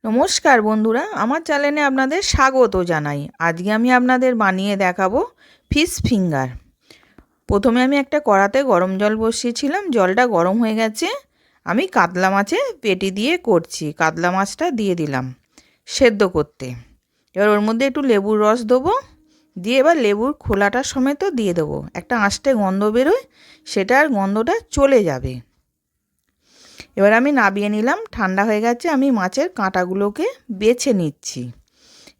নমস্কার বন্ধুরা, আমার চ্যানেলে আপনাদের স্বাগত জানাই। আজকে আমি আপনাদের বানিয়ে দেখাবো ফিশ ফিঙ্গার। প্রথমে আমি একটা কড়াতে গরম জল বসিয়েছিলাম, জলটা গরম হয়ে গেছে। আমি কাতলা মাছের পেটি দিয়ে করছি। কাতলা মাছটা দিয়ে দিলাম সেদ্ধ করতে। এবার ওর মধ্যে একটু লেবুর রস দেবো, দিয়ে এবার লেবুর খোলাটা সমেত দিয়ে দেবো। একটা আঁশটে গন্ধ বেরোয়, সেটার গন্ধটা চলে যাবে। এবার আমি নামিয়ে নিলাম, ঠান্ডা হয়ে গেছে। আমি মাছের কাঁটাগুলোকে বেছে নিচ্ছি।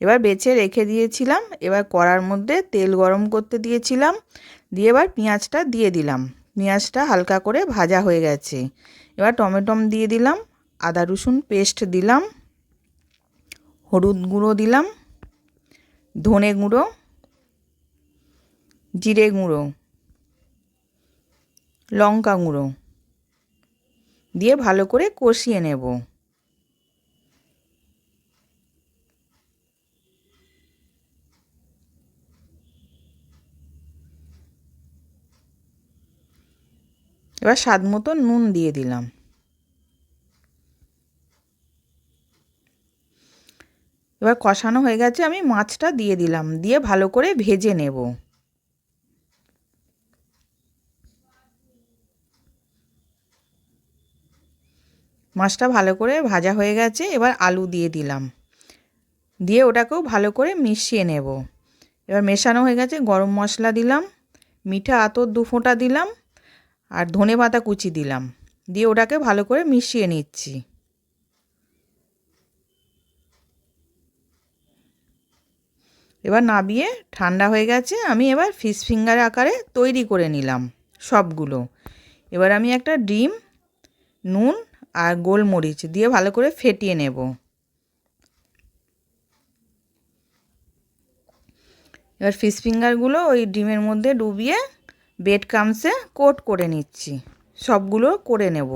এবার বেছে রেখে দিয়েছিলাম। এবার কড়ার মধ্যে তেল গরম করতে দিয়েছিলাম, দিয়ে এবার পেঁয়াজটা দিয়ে দিলাম। পেঁয়াজটা হালকা করে ভাজা হয়ে গেছে। এবার টমেটো দিয়ে দিলাম, আদা রসুন পেস্ট দিলাম, হলুদ গুঁড়ো দিলাম, ধনে গুঁড়ো, জিরে গুঁড়ো, লঙ্কা গুঁড়ো দিয়ে ভালো করে কষিয়ে নেব। এবার স্বাদ মতো নুন দিয়ে দিলাম। এবার কষানো হয়ে গেছে, আমি মাছটা দিয়ে দিলাম, দিয়ে ভালো করে ভেজে নেব। মাছটা ভালো করে ভাজা হয়ে গেছে। এবার আলু দিয়ে দিলাম, দিয়ে ওটাকেও ভালো করে মিশিয়ে নেব। এবার মেশানো হয়ে গেছে, গরম মশলা দিলাম, মিঠা আতর 2 ফোঁটা দিলাম, আর ধনে পাতা কুচি দিলাম, দিয়ে ওটাকে ভালো করে মিশিয়ে নিচ্ছি। এবার নামিয়ে ঠান্ডা হয়ে গেছে। আমি এবার ফিশ ফিঙ্গার আকারে তৈরি করে নিলাম সবগুলো। এবার আমি একটা ডিম, নুন আর গোলমরিচ দিয়ে ভালো করে ফেটিয়ে নেব। এবার ফিশ ফিঙ্গারগুলো ওই ডিমের মধ্যে ডুবিয়ে ব্রেড ক্রাম্বসে কোট করে নিচ্ছি। সবগুলো করে নেব।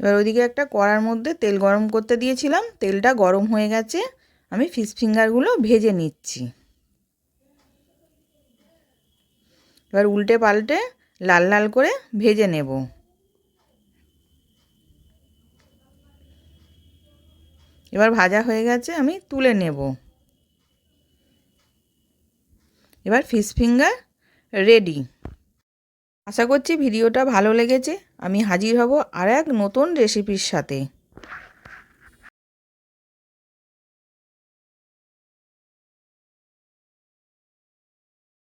এবার ওইদিকে একটা কড়ার মধ্যে তেল গরম করতে দিয়েছিলাম, তেলটা গরম হয়ে গেছে। আমি ফিশ ফিঙ্গারগুলো ভেজে নিচ্ছি। এবার উল্টে পাল্টে লাল লাল করে ভেজে নেব। এবার ভাজা হয়ে গেছে, আমি তুলে নেব। এবার ফিশ ফিঙ্গার রেডি। আশা করছি ভিডিওটা ভালো লেগেছে। আমি হাজির হব আর এক নতুন রেসিপির সাথে।